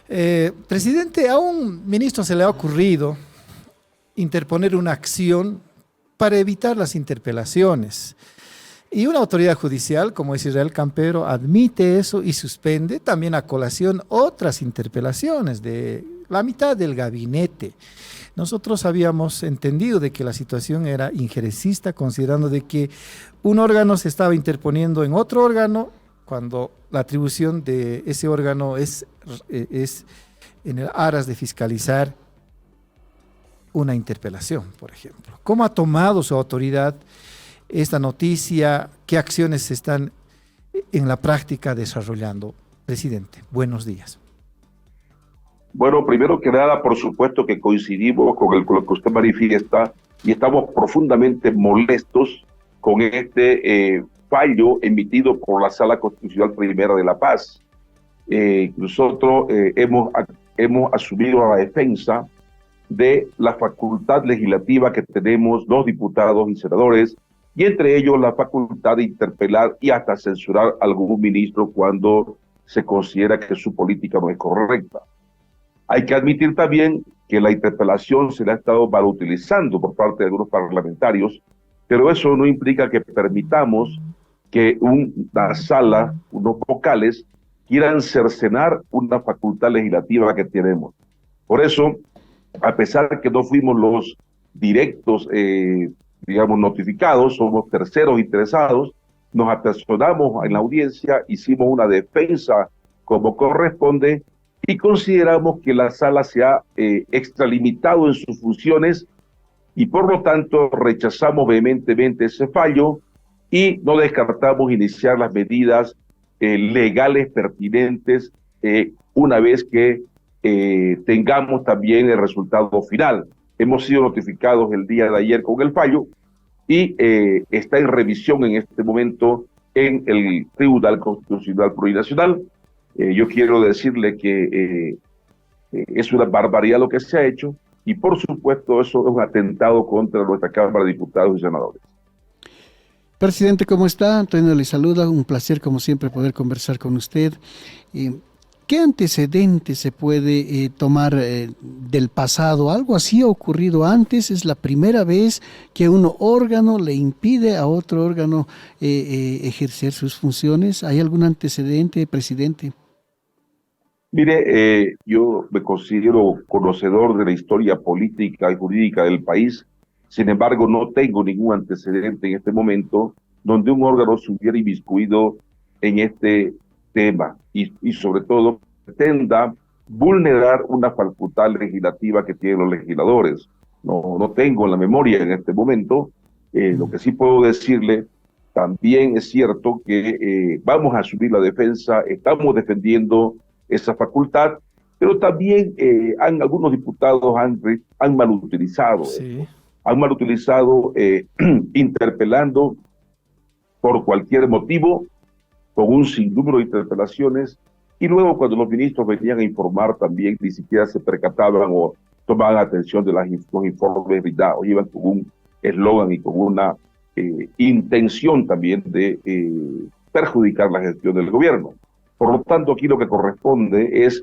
Presidente, a un ministro se le ha ocurrido interponer una acción para evitar las interpelaciones. Y una autoridad judicial, como es Israel Campero, admite eso y suspende también a colación otras interpelaciones de la mitad del gabinete. Nosotros habíamos entendido de que la situación era injerencista, considerando de que un órgano se estaba interponiendo en otro órgano, cuando la atribución de ese órgano es en el aras de fiscalizar una interpelación, por ejemplo. ¿Cómo ha tomado su autoridad esta noticia? ¿Qué acciones se están en la práctica desarrollando? Presidente, buenos días. Bueno, primero que nada, por supuesto que coincidimos con lo que usted manifiesta y estamos profundamente molestos con este fallo emitido por la Sala Constitucional Primera de La Paz. Nosotros hemos asumido la defensa de la facultad legislativa que tenemos los diputados y senadores, y entre ellos la facultad de interpelar y hasta censurar a algún ministro cuando se considera que su política no es correcta. Hay que admitir también que la interpelación se la ha estado mal utilizando por parte de algunos parlamentarios, pero eso no implica que permitamos que una sala, unos vocales, quieran cercenar una facultad legislativa que tenemos. Por eso, a pesar de que no fuimos los directos, digamos, notificados, somos terceros interesados, nos apersonamos en la audiencia, hicimos una defensa como corresponde y consideramos que la sala se ha extralimitado en sus funciones y por lo tanto rechazamos vehementemente ese fallo y no descartamos iniciar las medidas legales pertinentes una vez que tengamos también el resultado final. Hemos sido notificados el día de ayer con el fallo y está en revisión en este momento en el Tribunal Constitucional Plurinacional. Yo quiero decirle que es una barbaridad lo que se ha hecho y por supuesto eso es un atentado contra nuestra Cámara de Diputados y Senadores. Presidente, ¿cómo está? Antonio le saluda, un placer como siempre poder conversar con usted. ¿Qué antecedentes se puede tomar del pasado? ¿Algo así ha ocurrido antes? ¿Es la primera vez que un órgano le impide a otro órgano ejercer sus funciones? ¿Hay algún antecedente, presidente? Mire, yo me considero conocedor de la historia política y jurídica del país. Sin embargo, no tengo ningún antecedente en este momento donde un órgano se hubiera inmiscuido en este tema y sobre todo pretenda vulnerar una facultad legislativa que tienen los legisladores. No tengo en la memoria en este momento. Lo que sí puedo decirle, también es cierto que vamos a asumir la defensa, estamos defendiendo esa facultad, pero también algunos diputados han mal utilizado sí. esto. Han mal utilizado interpelando por cualquier motivo, con un sinnúmero de interpelaciones, y luego cuando los ministros venían a informar también ni siquiera se percataban o tomaban atención de los informes brindados, iban con un eslogan y con una intención también de perjudicar la gestión del gobierno. Por lo tanto, aquí lo que corresponde es,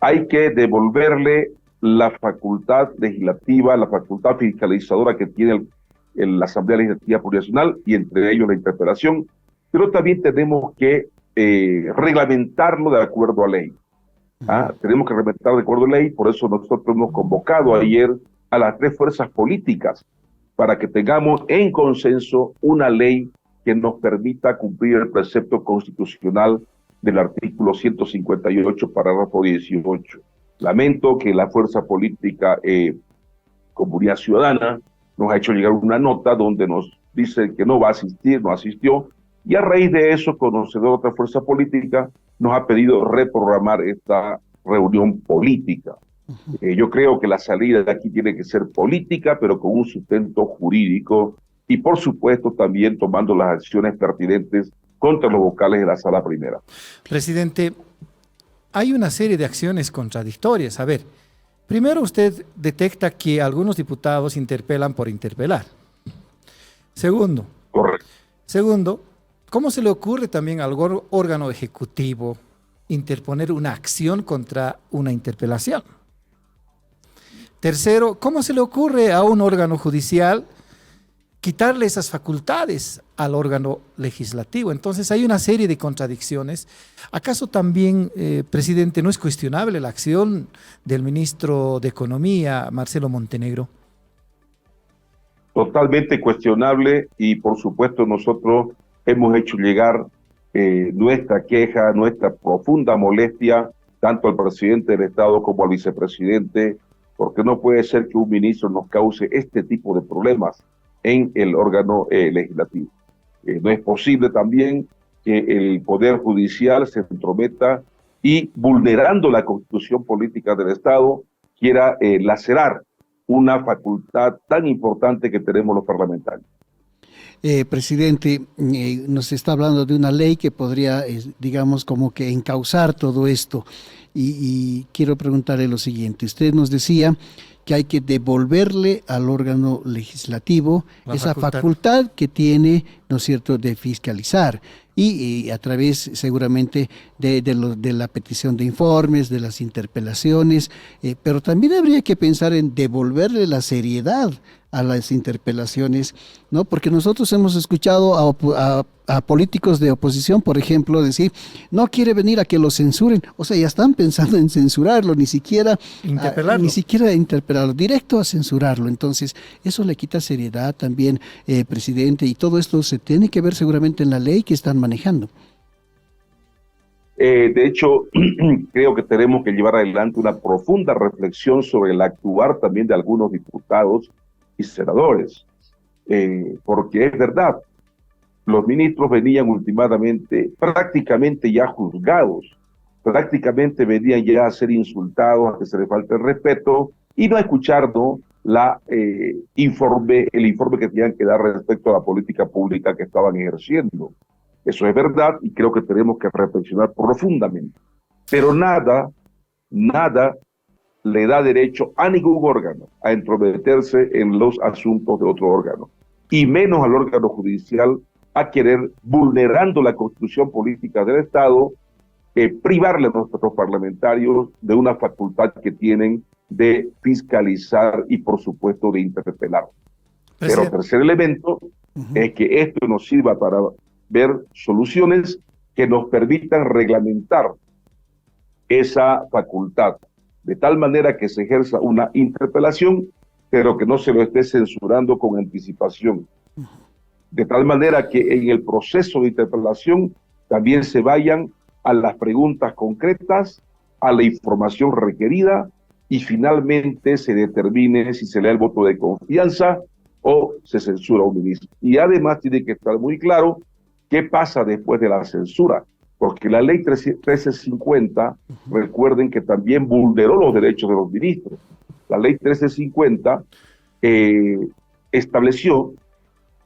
hay que devolverle la facultad legislativa, la facultad fiscalizadora que tiene la Asamblea Legislativa Plurinacional y entre ellos la interpelación, pero también tenemos que reglamentarlo de acuerdo a ley. Tenemos que reglamentarlo de acuerdo a ley, por eso nosotros hemos convocado ayer a las 3 fuerzas políticas para que tengamos en consenso una ley que nos permita cumplir el precepto constitucional del artículo 158, parágrafo 18. Lamento que la fuerza política Comunidad Ciudadana nos ha hecho llegar una nota donde nos dice que no va a asistir, no asistió, y a raíz de eso, conocedor de otra fuerza política, nos ha pedido reprogramar esta reunión política. Yo creo que la salida de aquí tiene que ser política, pero con un sustento jurídico, y por supuesto también tomando las acciones pertinentes contra los vocales de la Sala Primera. Presidente, hay una serie de acciones contradictorias. A ver, primero usted detecta que algunos diputados interpelan por interpelar. Segundo, Correcto. Segundo, ¿cómo se le ocurre también al órgano ejecutivo interponer una acción contra una interpelación. Tercero, ¿cómo se le ocurre a un órgano judicial quitarle esas facultades al órgano legislativo? Entonces hay una serie de contradicciones. ¿Acaso también, presidente, no es cuestionable la acción del ministro de Economía, Marcelo Montenegro? Totalmente cuestionable, y por supuesto nosotros hemos hecho llegar nuestra queja, nuestra profunda molestia, tanto al presidente del Estado como al vicepresidente, porque no puede ser que un ministro nos cause este tipo de problemas en el órgano legislativo. No es posible también que el Poder Judicial se entrometa y, vulnerando la Constitución Política del Estado, quiera lacerar una facultad tan importante que tenemos los parlamentarios. Presidente, nos está hablando de una ley que podría, digamos, como que encauzar todo esto. Y quiero preguntarle lo siguiente. Usted nos decía que hay que devolverle al órgano legislativo esa facultad que tiene, ¿no es cierto?, de fiscalizar. Y a través seguramente de la petición de informes, de las interpelaciones, pero también habría que pensar en devolverle la seriedad a las interpelaciones, ¿no? Porque nosotros hemos escuchado a políticos de oposición, por ejemplo, decir, no quiere venir a que lo censuren. O sea, ya están pensando en censurarlo, ni siquiera interpelarlo, directo a censurarlo. Entonces, eso le quita seriedad también, presidente, y todo esto se tiene que ver seguramente en la ley que están manejando. De hecho, creo que tenemos que llevar adelante una profunda reflexión sobre el actuar también de algunos diputados y senadores, porque es verdad, los ministros venían últimamente prácticamente ya juzgados, prácticamente venían ya a ser insultados, a que se les falte el respeto y no a escuchar, ¿no?, el informe que tenían que dar respecto a la política pública que estaban ejerciendo. Eso es verdad y creo que tenemos que reflexionar profundamente. Pero nada le da derecho a ningún órgano a entrometerse en los asuntos de otro órgano, y menos al órgano judicial a querer, vulnerando la Constitución Política del Estado, privarle a nuestros parlamentarios de una facultad que tienen de fiscalizar y, por supuesto, de interpelar. Pero el tercer elemento es que esto nos sirva para ver soluciones que nos permitan reglamentar esa facultad, de tal manera que se ejerza una interpelación, pero que no se lo esté censurando con anticipación. De tal manera que en el proceso de interpelación también se vayan a las preguntas concretas, a la información requerida, y finalmente se determine si se le da el voto de confianza o se censura a un ministro. Y además tiene que estar muy claro qué pasa después de la censura, porque la ley 1350, recuerden que también vulneró los derechos de los ministros. La ley 1350 estableció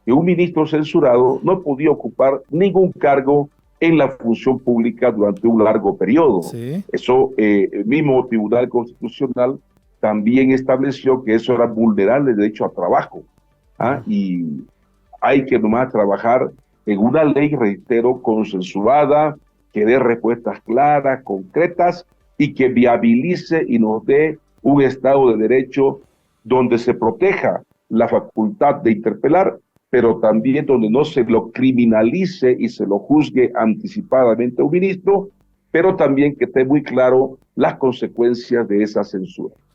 que un ministro censurado no podía ocupar ningún cargo en la función pública durante un largo periodo. Sí. Eso, el mismo Tribunal Constitucional también estableció que eso era vulnerar el derecho a trabajo. Y hay que nomás trabajar en una ley, reitero, consensuada, que dé respuestas claras, concretas, y que viabilice y nos dé un Estado de Derecho donde se proteja la facultad de interpelar, pero también donde no se lo criminalice y se lo juzgue anticipadamente a un ministro, pero también que esté muy claro las consecuencias de esa censura.